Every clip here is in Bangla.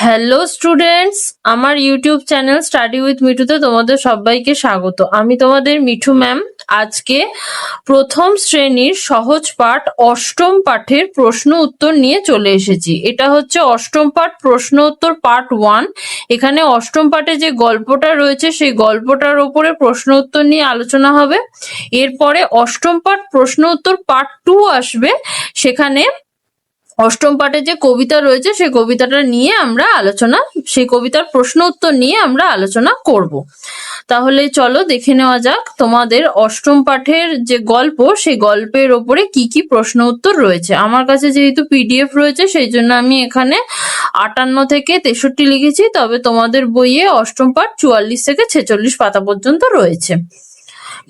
হ্যালো স্টুডেন্টস, আমার ইউটিউব চ্যানেল স্টাডি উইথ মিঠুতে তোমাদের সবাইকে স্বাগত। আমি তোমাদের মিঠু ম্যাম। আজকে প্রথম শ্রেণীর সহজ পাঠ অষ্টম পাঠের প্রশ্ন উত্তর নিয়ে চলে এসেছি। এটা হচ্ছে অষ্টম পাঠ প্রশ্ন উত্তর পার্ট 1। এখানে অষ্টম পাঠে যে গল্পটা রয়েছে সেই গল্পটার উপরে প্রশ্ন উত্তর নিয়ে আলোচনা হবে। এরপরে অষ্টম পাঠ প্রশ্ন উত্তর পার্ট 2 আসবে। সেখানে অষ্টম পাঠে যে কবিতা রয়েছে সেই কবিতাটা নিয়ে আমরা সেই কবিতার প্রশ্ন উত্তর নিয়ে আমরা আলোচনা করব। তাহলে চলো দেখে নেওয়া যাক তোমাদের অষ্টম পাঠের যে গল্প সেই গল্পের ওপরে কি কি প্রশ্ন উত্তর রয়েছে। আমার কাছে যেহেতু পিডিএফ রয়েছে সেই জন্য আমি এখানে 58 থেকে 63 লিখেছি, তবে তোমাদের বইয়ে অষ্টম পাঠ 44 থেকে 46 পাতা পর্যন্ত রয়েছে।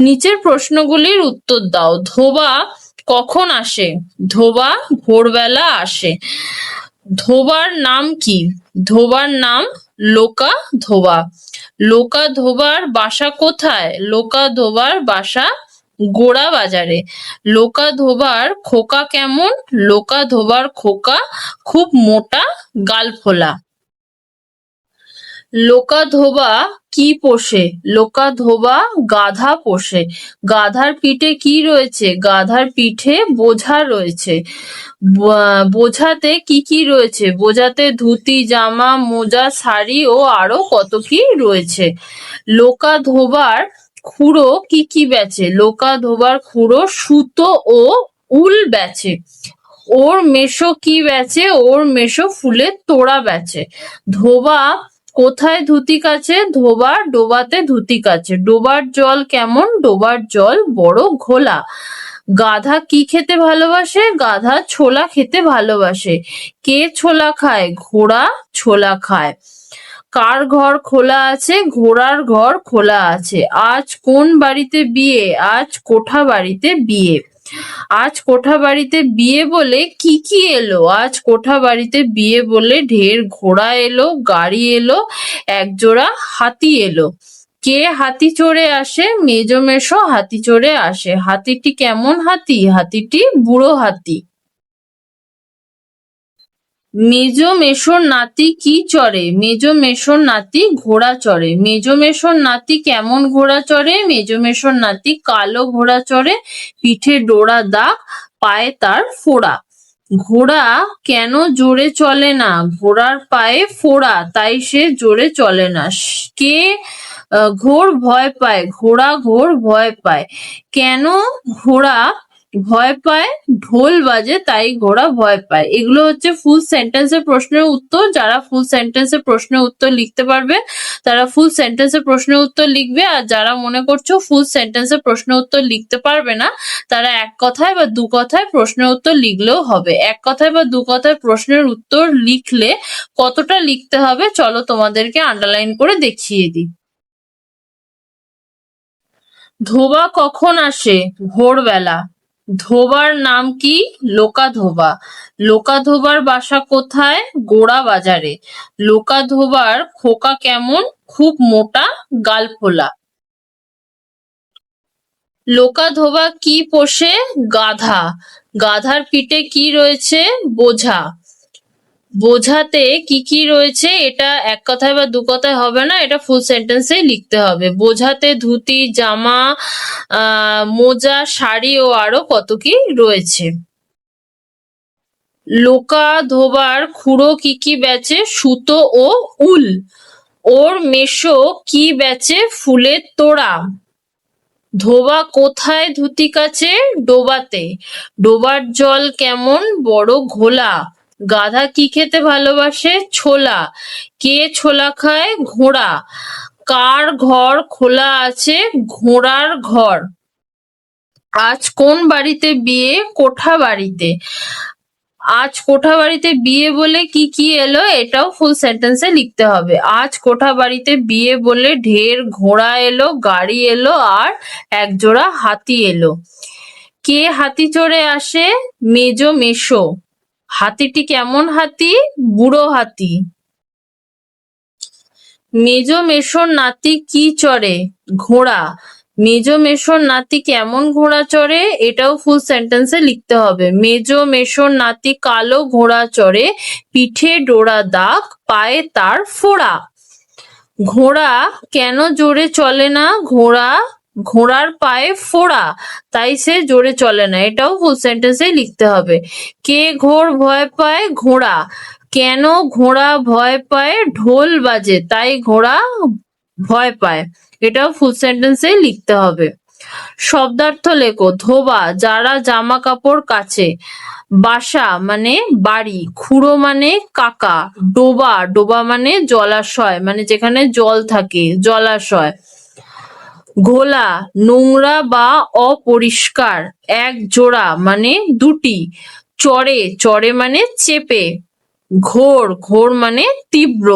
নিচের প্রশ্নগুলির উত্তর দাও। ধোবা কখন আসে? ধোবা ভোরবেলা আসে। ধোবার নাম কি? ধোবার নাম লোকা ধোবা। লোকা ধোবার বাসা কোথায়? লোকা ধোবার বাসা গোড়া বাজারে। লোকা ধোবার খোকা কেমন? লোকা ধোবার খোকা খুব মোটা গাল ফোলা। লোকা ধোবা কি পোষে? লোকা ধোবা গাধা পোষে। গাধার পিঠে কি রয়েছে? গাধার পিঠে বোঝা রয়েছে। বোঝাতে কি কি রয়েছে? বোঝাতে ধুতি, জামা, মোজা, শাড়ি ও আরো কত কি রয়েছে। লোকা ধোবার খুড়ো কি কি বেচে? লোকা ধোবার খুড়ো সুতো ও উল বেচে। ওর মেশো কি বেচে? ওর মেশো ফুলের তোড়া বেচে। ধোবা কোথায় ধুতি কাচে? ধোবা ডোবাতে ধুতি কাচে। ডোবার জল কেমন? ডোবার জল বড় ঘোলা। গাধা কি খেতে ভালোবাসে? গাধা ছোলা খেতে ভালোবাসে। কে ছোলা খায়? ঘোড়া ছোলা খায়। কার ঘর খোলা আছে? ঘোড়ার ঘর খোলা আছে। আজ কোন বাড়িতে বিয়ে? আজ কোঠা বাড়িতে বিয়ে। আজ কোঠা বাড়িতে বিয়ে বলে কি কি এলো? আজ কোঠা বাড়িতে বিয়ে বলে ঢের ঘোড়া এলো, গাড়ি এলো, একজোড়া হাতি এলো। কে হাতি চড়ে আসে? মেজো মেশো হাতি চড়ে আসে। হাতিটি কেমন হাতি? হাতিটি বুড়ো হাতি। মেজো মেশোর নাতি কি চড়ে? মেজো মেশোর নাতি ঘোড়া চড়ে। মেজো মেশোর নাতি কেমন ঘোড়া চড়ে? মেজো মেশোর নাতি কালো ঘোড়া চড়ে, পিঠে ডোরা দাগ, পায়ে তার ফোড়া। ঘোড়া কেন জোরে চলে না? ঘোড়ার পায়ে ফোড়া, তাই সে জোরে চলে না। কে ঘোর ভয় পায়? ঘোড়া ঘোর ভয় পায়। কেন ঘোড়া ভয় পায়? ঢোল বাজে তাই ঘোড়া ভয় পায়। এগুলো হচ্ছে ফুল সেন্টেন্সের প্রশ্নের উত্তর। যারা ফুল সেন্টেন্সের প্রশ্নের উত্তর লিখতে পারবে তারা ফুল সেন্টেন্সের প্রশ্নের উত্তর লিখবে, আর যারা মনে করছো ফুল সেন্টেন্সের প্রশ্নের উত্তর লিখতে পারবে না তারা এক কথায় বা দু কথায় প্রশ্নের উত্তর লিখলেও হবে। এক কথায় বা দু কথায় প্রশ্নের উত্তর লিখলে কতটা লিখতে হবে চলো তোমাদেরকে আন্ডারলাইন করে দেখিয়ে দিই। ধোবা কখন আসে? ভোরবেলা। ধোবার নাম কি? লোকা ধোবা। লোকা ধোবার বাসা কোথায়? গোড়া বাজারে। লোকা ধোবার খোকা কেমন? খুব মোটা গাল ফোলা। লোকা ধোবা কি পোষে? গাধা। গাধার পিঠে কি রয়েছে? বোঝা। বোঝাতে কি কি রয়েছে? এটা এক কথায় বা দু কথায় হবে না, এটা ফুল সেন্টেন্সেই লিখতে হবে। বোঝাতে ধুতি, জামা, মোজা, শাড়ি ও আরো কত কি রয়েছে। লোকা ধোবার খুড়ো কি কি বেচে? সুতো ও উল। ওর মেশো কি বেচে? ফুলের তোড়া। ধোবা কোথায় ধুতি কাচে? ডোবাতে। ডোবার জল কেমন? বড় ঘোলা। গাধা কি খেতে ভালোবাসে? ছোলা। কে ছোলা খায়? ঘোড়া। কার ঘর খোলা আছে? ঘোড়ার ঘর। আজ কোন বাড়িতে বিয়ে? কোঠা বাড়িতে। আজ কোঠা বাড়িতে বিয়ে বলে কি কি এলো? এটাও ফুল সেন্টেন্সে লিখতে হবে। আজ কোঠা বাড়িতে বিয়ে বলে ঢের ঘোড়া এলো, গাড়ি এলো, আর একজোড়া হাতি এলো। কে হাতি চড়ে আসে? মেজো মেশো। হাতিটি কেমন হাতি? বুড়ো হাতি। মেজো মেশোর নাতি কি চড়ে? ঘোড়া। মেজো মেশোর নাতি কেমন ঘোড়া চড়ে, এটাও ফুল সেন্টেন্সে লিখতে হবে। মেজো মেশোর নাতি কালো ঘোড়া চড়ে, পিঠে ডোরা দাগ, পায়ে তার ফোড়া। ঘোড়া কেন জোরে চলে না, ঘোড়ার পায়ে ফোড়া, তাই সে জোরে চলে না, এটাও ফুল সেন্টেন্সে লিখতে হবে। কে ঘোর ভয় পায়, ঘোড়া। কেন ঘোড়া ভয় পায়, ঢোল বাজে তাই ঘোড়া ভয় পায়, এটাও ফুল সেন্টেন্সে লিখতে হবে। শব্দার্থ লেখো। ধোবা, যারা জামা কাপড় কাচে। বাসা মানে বাড়ি। খুড়ো মানে কাকা। ডোবা, ডোবা মানে জলাশয়, মানে যেখানে জল থাকে, জলাশয়। ঘোলা, নোংরা বা অপরিষ্কার। এক জোড়া মানে দুটি। চড়ে, চড়ে মানে চেপে। ঘোর, ঘোর মানে তীব্র।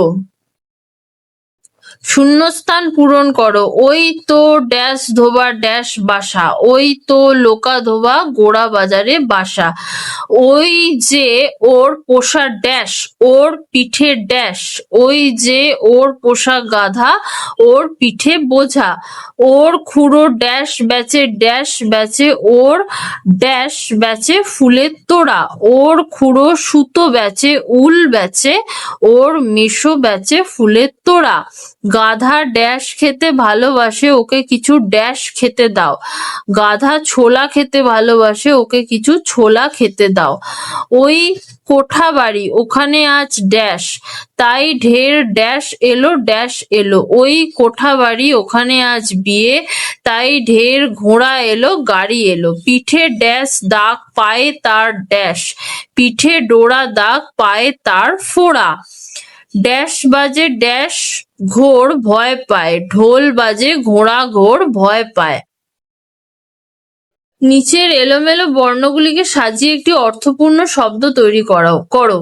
শূন্যস্থান পূরণ করো। ওই তো ড্যাশ ধোবা ড্যাশ বাসা, ওই তো লোকা ধোবা গোড়া বাজারে বাসা। ওই যে ওর পোষা ড্যাশ, ওর পিঠে ড্যাশ। ওই যে ওর পোষা গাধা, ওর পিঠে বোঝা। ওর খুড়ো ড্যাশ বেচে ড্যাশ বেচে, ওর ড্যাশ বেচে ফুলের তোড়া। ওর খুড়ো সুতো বেচে উল বেচে, ওর মেশো বেচে ফুলের তোড়া। গাধা ড্যাশ খেতে ভালোবাসে, ওকে কিছু ড্যাশ খেতে দাও। গাধা ছোলা খেতে ভালোবাসে, ওকে কিছু ছোলা খেতে দাও। ওই কোঠা বাড়ি, ওখানে আজ ড্যাশ, তাই ঢের ড্যাশ এলো ড্যাশ এলো। ওই কোঠা বাড়ি, ওখানে আজ বিয়ে, তাই ঢের ঘোড়া এলো গাড়ি এলো। পিঠে ড্যাশ দাগ, পায়ে তার ড্যাশ, পিঠে ডোরা দাগ, পায়ে তার ফোড়া। ড্যাশ বাজে ড্যাশ ঘোর ভয় পায়, ঢোল বাজে ঘোড়া ঘোর ভয় পায়। নিচের এলোমেলো বর্ণগুলিকে সাজিয়ে একটি অর্থপূর্ণ শব্দ তৈরি করো।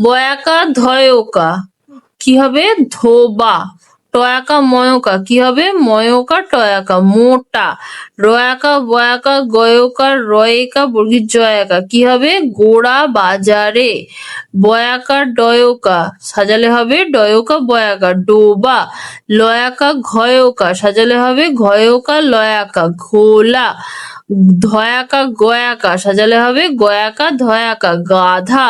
বয়াকা ধয়কা কি হবে, ধোবা। টয়াকা ময়কা কি হবে, ময়কা টয়াকা। মোটা। রয়াকা বয়াকা গয়কা রয়েকা বর্গীর জয়াকা কি হবে, গোড়া বাজারে। বয়াকা ডয়কা সাজালে হবে ডয়কা বয়াকা। ডোবা। লয়াকা ঘয়কা সাজালে হবে ঘয়কা লয়াকা। ঘোলা। ধয়াকা গয়াকা সাজালে হবে গয়াকা ধয়াকা। গাধা।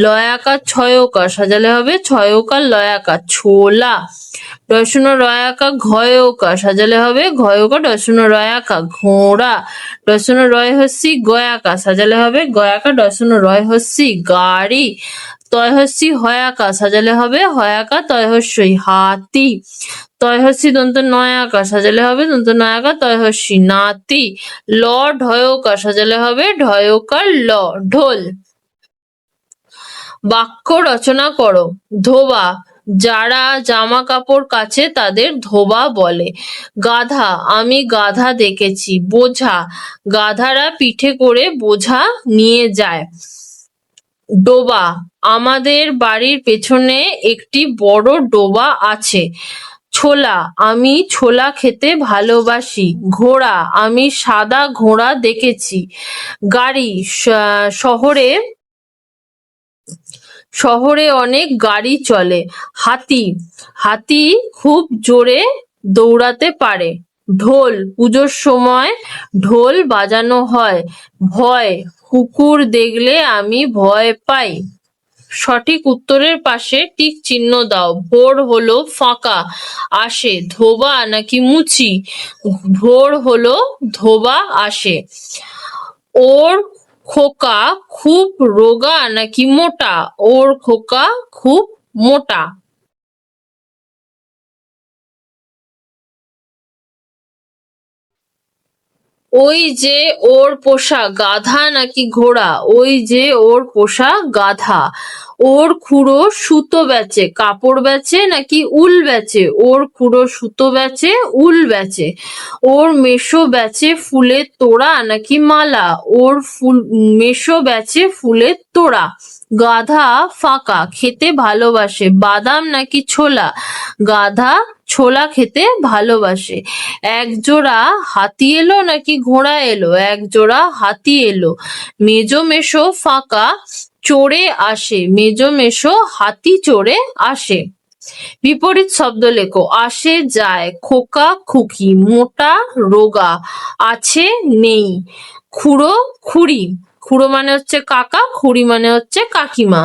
লয়াকা ছয়কা সাজালে হবে ছয়কা লয়াকা। ছোলা। ডয়শূন্য রয়াকা ঘয়কা সাজালে হবে ঘয়কা ডয়শূন্য রয়াকা। ঘোড়া। ডয়শূন্য রয় হস্যি গয়াকা সাজালে হবে গয়াকা ডয়শূন্য রয় হস্যি। গাড়ি। তয় হস্যি হয়াকা সাজালে হবে হয়াকা তয় হস্যই। হাতি। তয় হস্যি দন্ত নয়াকা সাজালে হবে দন্ত নয়াকা তয় হস্যি। নাতি। ল ঢয়কা সাজালে হবে ঢয়কা ল। ঢোল। বাক্য রচনা করো। ধোবা, যারা জামা কাপড় কাচে তাদের ধোবা বলে। গাধা, আমি গাধা দেখেছি। বোঝা, গাধারা পিঠে করে বোঝা নিয়ে যায়। ডোবা, আমাদের বাড়ির পেছনে একটি বড় ডোবা আছে। ছোলা, আমি ছোলা খেতে ভালোবাসি। ঘোড়া, আমি সাদা ঘোড়া দেখেছি। গাড়ি, শহরে অনেক গাড়ি চলে। হাতি, হাতি খুব জোরে দৌড়াতে পারে। ঢোল, পুজোর সময় ঢোল বাজানো হয়। ভয়, কুকুর দেখলে আমি ভয় পাই। সঠিক উত্তরের পাশে টিক চিহ্ন দাও। ভোর হলো ফাঁকা, আসে। ধোবা নাকি মুচি, ভোর হলো ধোবা আসে। ওর খোকা খুব রোগা নাকি মোটা, ওর খোকা খুব মোটা। ওই যে ওর পোষা গাধা নাকি ঘোড়া, ওই যে ওর পোষা গাধা। ওর খুড়ো সুতো বেচে, কাপড় বেচে নাকি উল বেচে, ওর খুড়ো সুতো বেচে উল বেচে। ওর মেশো বেচে ফুলের তোড়া নাকি মালা, ওর মেশো বেচে ফুলের তোড়া। গাধা ফাঁকা, খেতে ভালোবাসে। বাদাম নাকি ছোলা, গাধা ছোলা খেতে ভালোবাসে। এক জোড়া হাতি এলো নাকি ঘোড়া এলো, এক জোড়া হাতি এলো। মেজো মেশো ফাঁকা চড়ে আসে, মেজো মেশো হাতি চড়ে আসে। বিপরীত শব্দ লেখো। আসে যায়, খোকা খুকি, মোটা রোগা, আছে নেই, খুড়ো খুড়ি। খুড়ো মানে হচ্ছে কাকা, খুড়ি মানে হচ্ছে কাকিমা।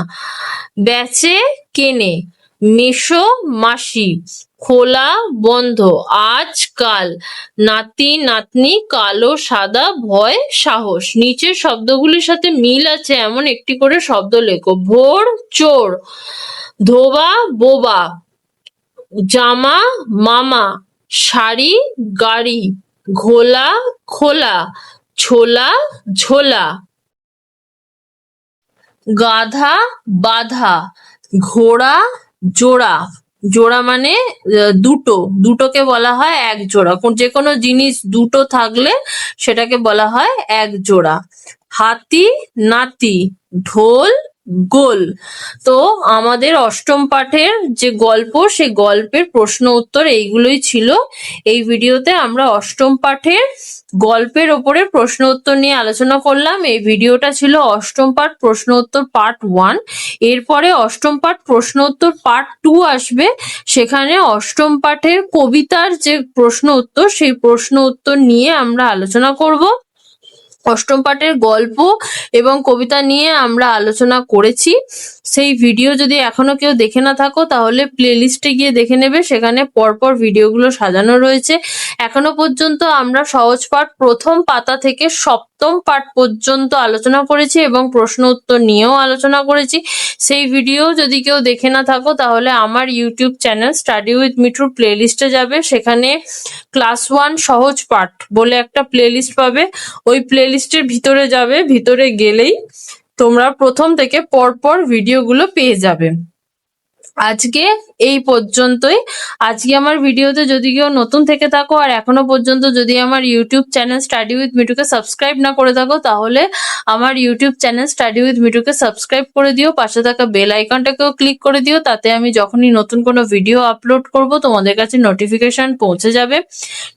বেচে কেনে, মেশো মাসি, খোলা বন্ধ, আজকাল, নাতি নাতনি, কালো সাদা, ভয় সাহস। নিচের শব্দগুলির সাথে মিল আছে এমন একটি করে শব্দ লেখো। ভোর চোর, ধোবা বোবা, জামা মামা, শাড়ি গাড়ি, ঘোলা খোলা, ছোলা ঝোলা। গাধা বাধা, ঘোড়া জোড়া। জোড়া মানে দুটো, দুটোকে বলা হয় এক জোড়া। যে কোনো জিনিস দুটো থাকলে সেটাকে বলা হয় এক জোড়া। হাতি নাতি, ঢোল গোল। তো আমাদের অষ্টম পাঠের যে গল্প, সেই গল্পের প্রশ্ন উত্তর এইগুলোই ছিল। এই ভিডিওতে আমরা অষ্টম পাঠের গল্পের ওপরে প্রশ্ন উত্তর নিয়ে আলোচনা করলাম। এই ভিডিওটা ছিল অষ্টম পাঠ প্রশ্ন উত্তর পার্ট 1। এরপরে অষ্টম পাঠ প্রশ্ন উত্তর পার্ট 2 আসবে। সেখানে অষ্টম পাঠের কবিতার যে প্রশ্ন উত্তর, সেই প্রশ্ন উত্তর নিয়ে আমরা আলোচনা করব। অষ্টম পাঠের গল্প এবং কবিতা নিয়ে আমরা আলোচনা করেছি। সেই ভিডিও যদি এখনো কেউ দেখে না থাকো তাহলে প্লেলিস্টে গিয়ে দেখে নেবে, সেখানে পরপর ভিডিওগুলো সাজানো রয়েছে। এখনো পর্যন্ত আমরা সহজ পাঠ প্রথম পাতা থেকে সপ্তম পাঠ পর্যন্ত আলোচনা করেছি এবং প্রশ্ন উত্তর নিয়েও আলোচনা করেছি। সেই ভিডিও যদি কেউ দেখে না থাকো তাহলে আমার ইউটিউব চ্যানেল স্টাডি উইথ মিঠুর প্লেলিস্টে যাবে, সেখানে ক্লাস 1 সহজ পাঠ বলে একটা প্লেলিস্ট পাবে। ওই প্লেলিস্টের ভিতরে যাবে, ভিতরে গেলেই তোমরা প্রথম থেকে পরপর ভিডিওগুলো পেয়ে যাবে। আজকে এই পর্যন্তই। আজকে আমার ভিডিওতে যদি কেউ নতুন থেকে থাকো আর এখনো পর্যন্ত যদি আমার ইউটিউব চ্যানেল স্টাডি উইথ মিঠুকে সাবস্ক্রাইব না করে থাকো তাহলে আমার ইউটিউব চ্যানেল স্টাডি উইথ মিঠুকে সাবস্ক্রাইব করে দিও, পাশে থাকা বেল আইকনটাকেও ক্লিক করে দিও, তাতে আমি যখনই নতুন কোনো ভিডিও আপলোড করব তোমাদের কাছে নোটিফিকেশন পৌঁছে যাবে।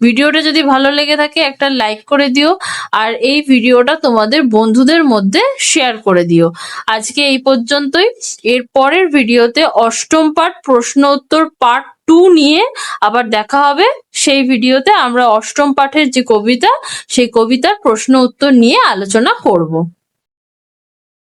ভিডিওটা যদি ভালো লেগে থাকে একটা লাইক করে দিও আর এই ভিডিওটা তোমাদের বন্ধুদের মধ্যে শেয়ার করে দিও। আজকে এই পর্যন্তই। এর পরের ভিডিওতে অষ্টম পাঠ প্রশ্ন উত্তর পার্ট 2 নিয়ে আবার দেখা হবে। সেই ভিডিওতে আমরা অষ্টম পাঠের যে কবিতা, সেই কবিতার প্রশ্ন উত্তর নিয়ে আলোচনা করব।